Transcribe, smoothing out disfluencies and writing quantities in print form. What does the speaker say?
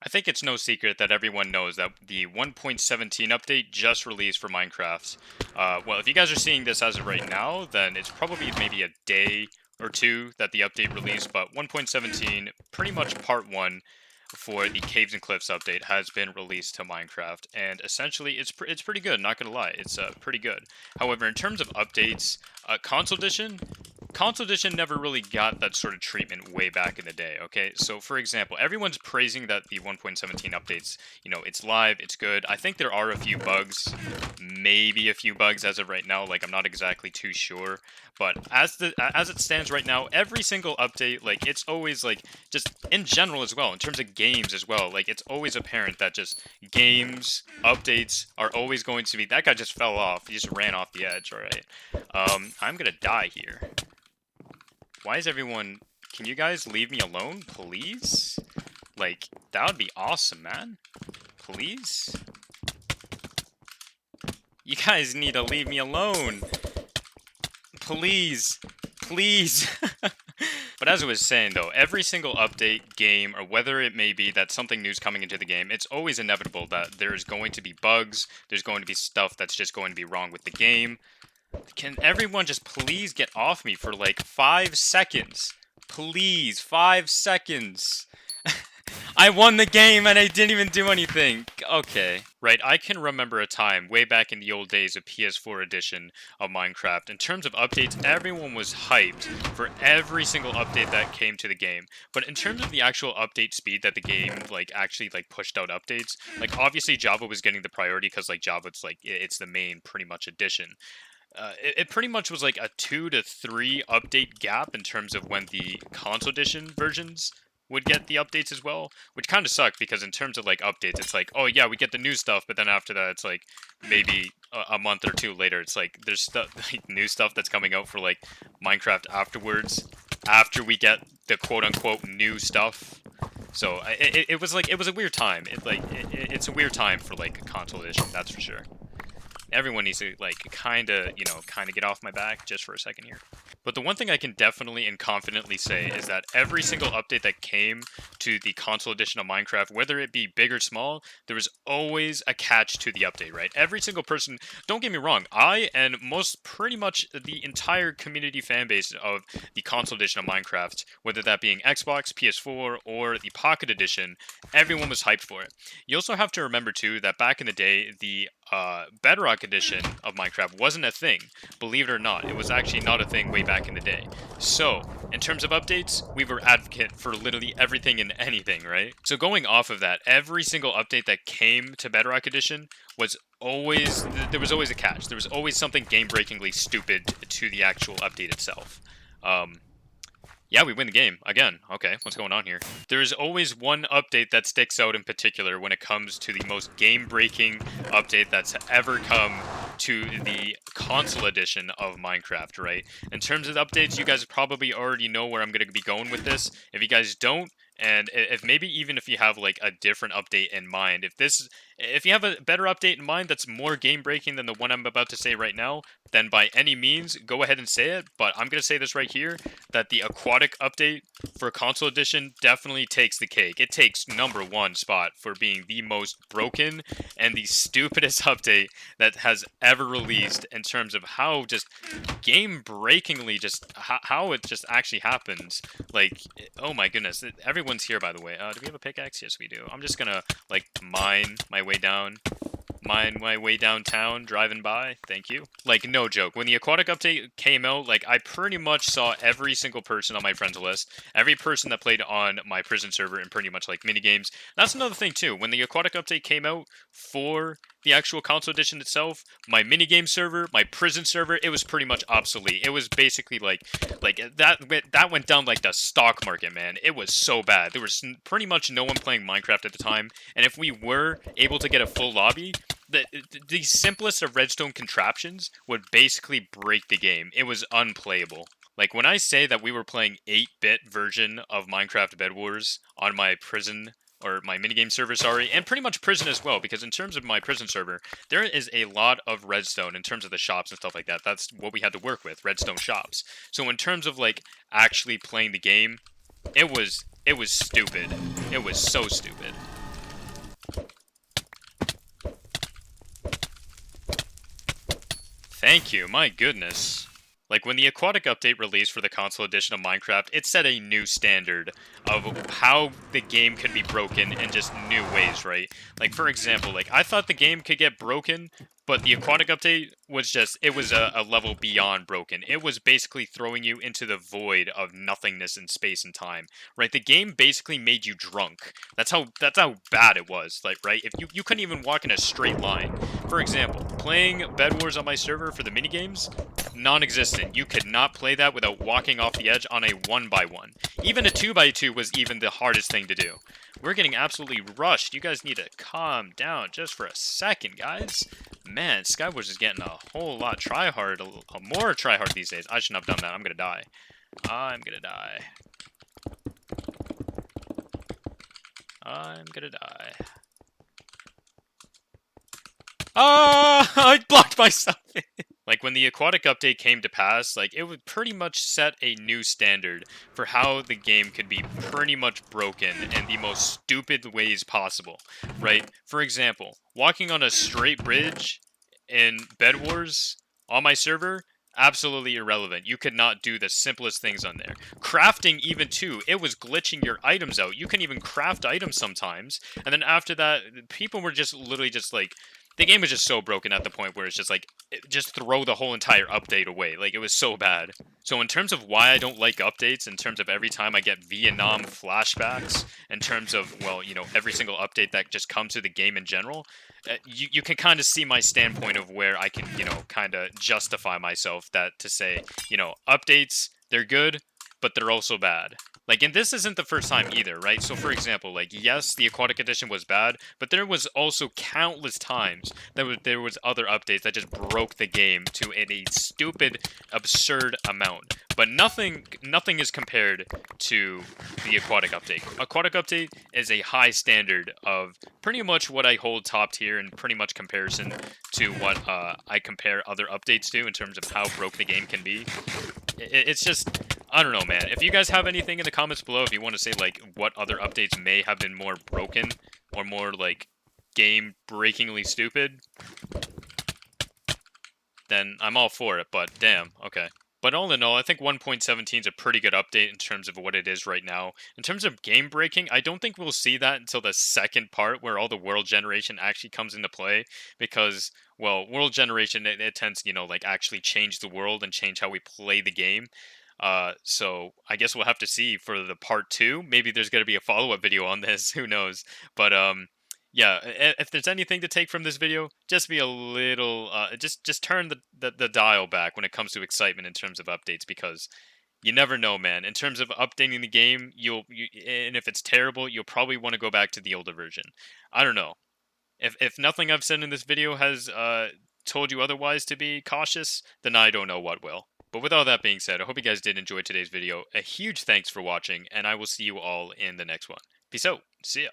I think it's no secret that everyone knows that the 1.17 update just released for Minecraft. Well, if you guys are seeing this as of right now, then it's probably maybe a day or two that the update released, but 1.17, pretty much part 1 for the Caves and Cliffs update has been released to Minecraft, and essentially it's pretty good, not gonna lie, it's pretty good. However, in terms of updates, Console Edition never really got that sort of treatment way back in the day, okay? So, for example, everyone's praising that the 1.17 updates, it's live, it's good. I think there are a few bugs, maybe a few bugs as of right now, like, I'm not exactly too sure. But as it stands right now, every single update, like, it's always, like, just in general as well, in terms of games as well, like, it's always apparent that just games, updates are always going to be... That guy just fell off. He just ran off the edge, alright? I'm gonna die here. Why is everyone... Can you guys leave me alone, please? Like, that would be awesome, man. Please? You guys need to leave me alone. Please. Please. But as I was saying, though, every single update, game, or whether it may be that something new's coming into the game, it's always inevitable that there's going to be bugs, there's going to be stuff that's just going to be wrong with the game. Can everyone just please get off me for like 5 seconds? Please, 5 seconds. I won the game and I didn't even do anything. Okay. Right, I can remember a time way back in the old days of PS4 edition of Minecraft. In terms of updates, everyone was hyped for every single update that came to the game. But in terms of the actual update speed that the game actually pushed out updates, obviously Java was getting the priority because Java's it's the main pretty much edition. It pretty much was like a 2 to 3 update gap in terms of when the console edition versions would get the updates as well, which kind of sucked because in terms of updates, it's like, oh yeah, we get the new stuff, but then after that, it's like maybe a month or two later, it's like there's stuff new stuff that's coming out for Minecraft afterwards, after we get the quote unquote new stuff. So it was a weird time. It's a weird time for a console edition, that's for sure. Everyone needs to kind of get off my back just for a second here. But the one thing I can definitely and confidently say is that every single update that came to the console edition of Minecraft, whether it be big or small, there was always a catch to the update, right? Every single person, don't get me wrong, I and pretty much the entire community fan base of the console edition of Minecraft, whether that being Xbox, PS4, or the Pocket Edition, everyone was hyped for it. You also have to remember too that back in the day, the Bedrock edition of Minecraft wasn't a thing. Believe it or not, it was actually not a thing way back in the day. So, in terms of updates, we were advocate for literally everything and anything, right? So going off of that, every single update that came to Bedrock edition was always, there was always a catch. There was always something game-breakingly stupid to the actual update itself. Yeah, we win the game. Again. Okay, what's going on here? There is always one update that sticks out in particular when it comes to the most game-breaking update that's ever come to the console edition of Minecraft, right? In terms of the updates, you guys probably already know where I'm going to be going with this. If you guys don't, and if maybe even if you have a different update in mind, if you have a better update in mind that's more game breaking than the one I'm about to say right now, then by any means go ahead and say it. But I'm gonna say this right here, that the aquatic update for console edition definitely takes the cake. It takes #1 spot for being the most broken and the stupidest update that has ever released in terms of how just game breakingly just how it just actually happens. Oh my goodness, everyone's here, by the way. Do we have a pickaxe? Yes, we do. I'm just gonna mine my way downtown, driving by. Thank you. No joke, when the aquatic update came out, I pretty much saw every single person on my friends list, every person that played on my prison server, and pretty much minigames. That's another thing too, when the aquatic update came out for the actual console edition itself, my minigame server, my prison server, it was pretty much obsolete. It was basically that went down like the stock market, man. It was so bad. There was pretty much no one playing Minecraft at the time, and if we were able to get a full lobby, the simplest of redstone contraptions would basically break the game. It was unplayable. When I say that we were playing 8-bit version of Minecraft Bed Wars on my prison, or my minigame server, sorry, and pretty much prison as well, because in terms of my prison server, there is a lot of redstone in terms of the shops and stuff like that. That's what we had to work with, redstone shops. So in terms of actually playing the game, it was stupid. It was so stupid. Thank you, my goodness. Like, when the Aquatic update released for the console edition of Minecraft, it set a new standard of how the game could be broken in just new ways, right? Like, for example, like, I thought the game could get broken, but the Aquatic update was just, it was a level beyond broken. It was basically throwing you into the void of nothingness in space and time, right? The game basically made you drunk. That's how bad it was, like, right? If you couldn't even walk in a straight line. For example, playing Bed Wars on my server for the minigames, non-existent. You could not play that without walking off the edge on a 1x1. Even a 2x2 was even the hardest thing to do. We're getting absolutely rushed. You guys need to calm down just for a second, guys. Man, Skywars is getting a whole lot tryhard, more tryhard these days. I shouldn't have done that. I'm gonna die. I'm gonna die. I'm gonna die. Ah! I blocked myself. Like, when the Aquatic update came to pass, like, it would pretty much set a new standard for how the game could be pretty much broken in the most stupid ways possible, right? For example, walking on a straight bridge in Bed Wars on my server, absolutely irrelevant. You could not do the simplest things on there. Crafting, even too, it was glitching your items out. You couldn't even craft items sometimes. And then after that, people were just literally just like, the game was just so broken at the point where it's just like, just throw the whole entire update away. Like, it was so bad. So in terms of why I don't like updates, in terms of every time I get Vietnam flashbacks, in terms of, well, you know, every single update that just comes to the game in general, you can kind of see my standpoint of where I can, you know, kind of justify myself that to say, you know, updates, they're good, but they're also bad. Like, and this isn't the first time either, right? So, for example, like, yes, the Aquatic Edition was bad, but there was also countless times that there was other updates that just broke the game to a stupid, absurd amount. But nothing is compared to the Aquatic update. Aquatic update is a high standard of pretty much what I hold top tier in pretty much comparison to what I compare other updates to in terms of how broke the game can be. It's just, I don't know, man. If you guys have anything in the comments below, if you want to say, like, what other updates may have been more broken or more, like, game-breakingly stupid, then I'm all for it, but damn, okay. But all in all, I think 1.17 is a pretty good update in terms of what it is right now. In terms of game breaking, I don't think we'll see that until the second part where all the world generation actually comes into play. Because, well, world generation, it tends to, you know, like, actually change the world and change how we play the game. So I guess we'll have to see for the part 2. Maybe there's going to be a follow-up video on this, who knows. But, yeah, if there's anything to take from this video, just be a little, just turn the dial back when it comes to excitement in terms of updates, because you never know, man. In terms of updating the game, and if it's terrible, you'll probably want to go back to the older version. I don't know. If nothing I've said in this video has told you otherwise to be cautious, then I don't know what will. But with all that being said, I hope you guys did enjoy today's video. A huge thanks for watching, and I will see you all in the next one. Peace out. See ya.